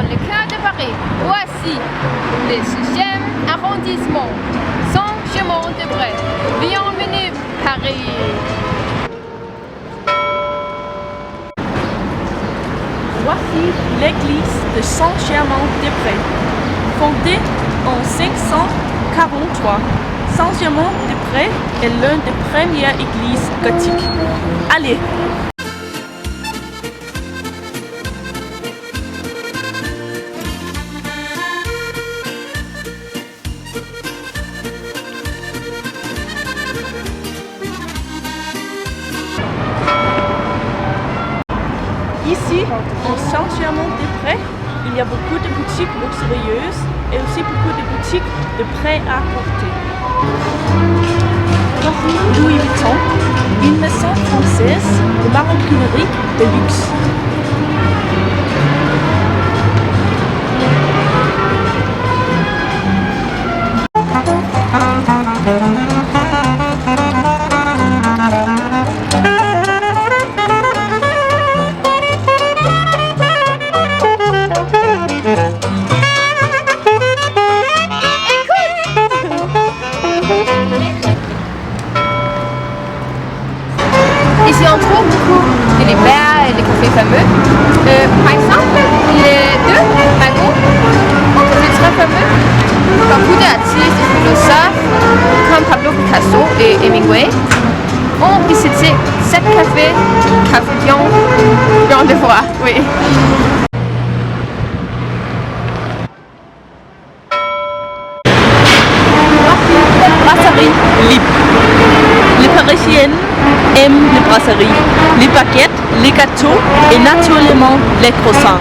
dans le cœur de Paris. Voici le 6e arrondissement, Saint-Germain-des-Prés. Bienvenue Paris. Voici l'église de Saint-Germain-des-Prés, fondée en 543. Saint-Germain-des-Prés est l'une des premières églises gothiques. Allez! Ici, au Saint-Germain-des-Prés, il y a beaucoup de boutiques luxurieuses et aussi beaucoup de boutiques de prêt-à-porter. Voici Louis Vuitton, une maison française de maroquinerie de luxe. Ici on trouve beaucoup de bars et des cafés fameux. Par exemple, les deux Mago, un café très fameux. Beaucoup d'artistes et philosophes comme Pablo Picasso et Hemingway ont visité cet café bien de fois. Oui. Brasserie Libre. Les Parisiennes aiment les brasseries, les baguettes, les gâteaux et naturellement les croissants.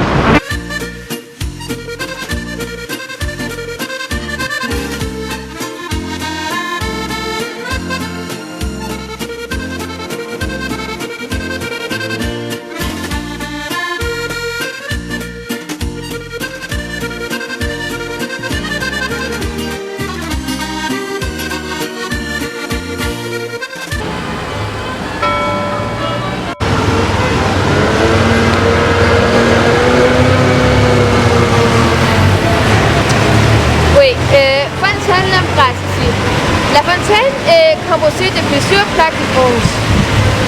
La fontaine est composée de plusieurs plaques de bronze.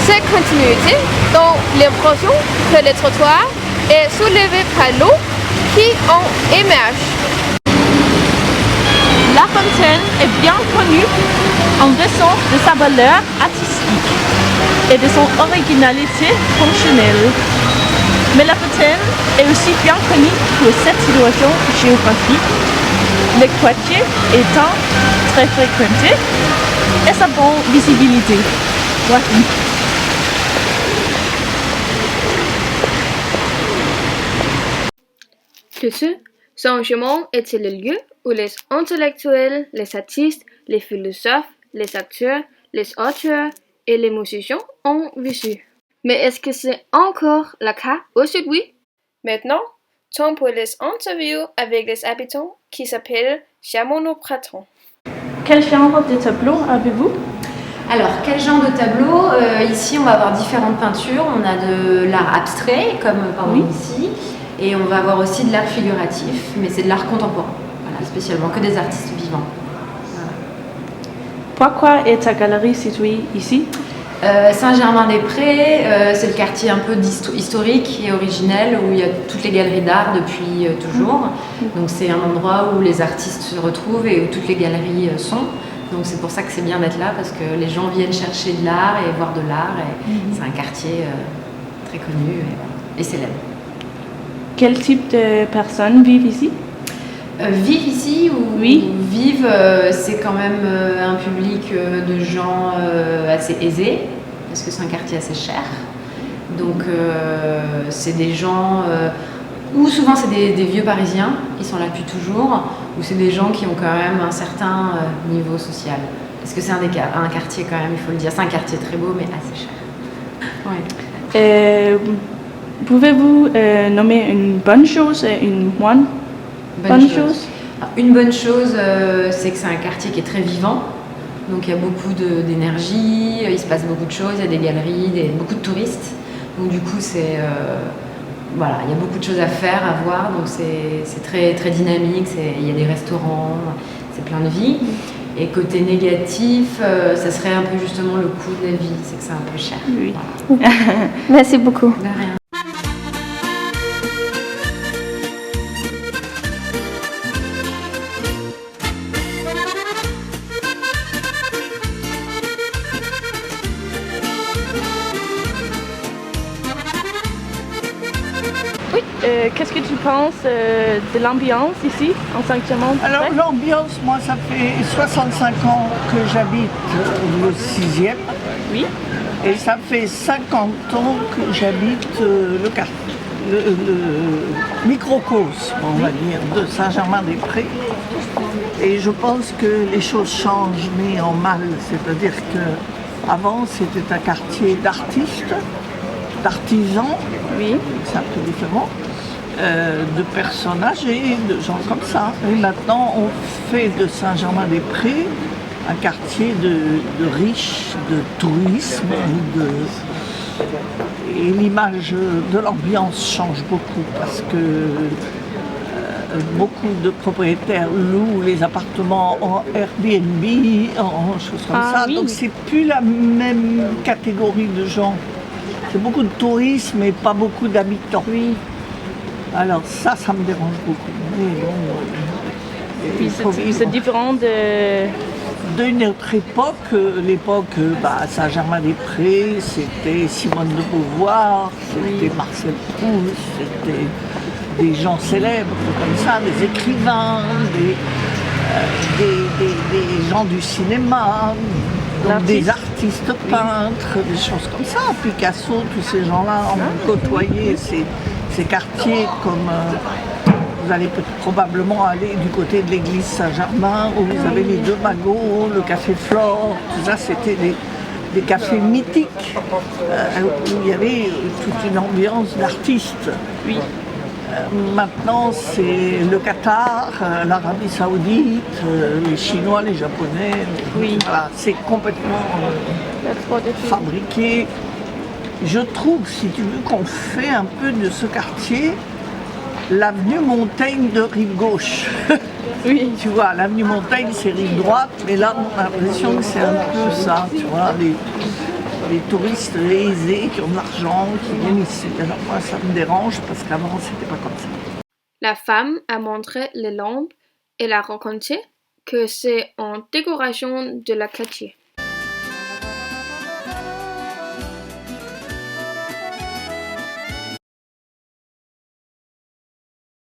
Cette continuité dans l'impression que le trottoir est soulevé par l'eau qui en émerge. La fontaine est bien connue en raison de sa valeur artistique et de son originalité fonctionnelle. Mais la fontaine est aussi bien connue pour cette situation géographique, le quartier étant très fréquenté et sa bonne visibilité. Voici. De ce, Saint-Germain était le lieu où les intellectuels, les artistes, les philosophes, les acteurs, les auteurs et les musiciens ont vécu. Mais est-ce que c'est encore le cas aujourd'hui? Maintenant, temps pour les interviews avec les habitants qui s'appellent Chamonix-Printemps. Quel genre de tableau avez-vous? Alors, quel genre de tableau? Ici, on va avoir différentes peintures. On a de l'art abstrait, comme par exemple ici, et on va avoir aussi de l'art figuratif, mais c'est de l'art contemporain, voilà, spécialement que des artistes vivants. Voilà. Pourquoi est ta galerie située ici? Saint-Germain-des-Prés, c'est le quartier un peu historique et originel où il y a toutes les galeries d'art depuis toujours. Donc c'est un endroit où les artistes se retrouvent et où toutes les galeries sont. Donc c'est pour ça que c'est bien d'être là, parce que les gens viennent chercher de l'art et voir de l'art. Et c'est un quartier très connu et célèbre. Quel type de personnes vivent ici? Vivent ici ou vivent, c'est quand même un public de gens assez aisés, parce que c'est un quartier assez cher. Donc c'est des gens, ou souvent c'est des vieux Parisiens, qui sont là depuis toujours, ou c'est des gens qui ont quand même un certain niveau social. Parce que c'est un quartier quand même, il faut le dire, c'est un quartier très beau mais assez cher. Ouais. Pouvez-vous nommer une bonne chose et une moins bonne chose? Une bonne chose, c'est que c'est un quartier qui est très vivant. Donc il y a beaucoup d'énergie, il se passe beaucoup de choses, il y a des galeries, beaucoup de touristes. Donc du coup c'est voilà, il y a beaucoup de choses à faire, à voir, donc c'est très, très dynamique, il y a des restaurants, c'est plein de vie. Et côté négatif, ça serait un peu justement le coût de la vie, c'est que c'est un peu cher. Oui. Voilà. Merci beaucoup. De rien. Oui, qu'est-ce que tu penses de l'ambiance ici, en Saint-Clément? Alors l'ambiance, moi ça fait 65 ans que j'habite le 6e Oui. et ça fait 50 ans que j'habite le quartier, le microcosme, on va dire, de Saint-Germain-des-Prés. Et je pense que les choses changent, mais en mal. C'est-à-dire qu'avant c'était un quartier d'artistes, d'artisans, Oui. c'est un peu différent, de personnes âgées, de gens comme ça. Et maintenant, on fait de Saint-Germain-des-Prés un quartier de riches, de tourisme, et l'image de l'ambiance change beaucoup parce que beaucoup de propriétaires louent les appartements en Airbnb, en choses comme ça. Oui. Donc c'est plus la même catégorie de gens. C'est beaucoup de tourisme et pas beaucoup d'habitants. Oui. Alors ça me dérange beaucoup. Mais bon, Puis il faut vivre. c'est différent de... D'une autre époque, l'époque Saint-Germain-des-Prés, c'était Simone de Beauvoir, c'était Marcel Proust, c'était des gens célèbres comme ça, des écrivains, des gens du cinéma, donc des artistes peintres, des choses comme ça. Picasso, tous ces gens-là ont côtoyé ces quartiers comme... vous allez probablement aller du côté de l'église Saint-Germain, où vous avez les deux magots, le café Flore, tout ça, c'était des cafés mythiques, où il y avait toute une ambiance d'artistes. Oui. Maintenant, c'est le Qatar, l'Arabie Saoudite, les Chinois, les Japonais. Oui. Voilà, c'est complètement fabriqué. Je trouve, si tu veux, qu'on fait un peu de ce quartier l'avenue Montaigne de rive gauche. Oui. Tu vois, l'avenue Montaigne, c'est rive droite, mais là, on a l'impression que c'est un peu ça, tu vois, les touristes aisés qui ont de l'argent, qui viennent ici. Alors moi, ça me dérange parce qu'avant, c'était pas comme ça. La femme a montré les lampes et a raconté que c'est en décoration de la quartier.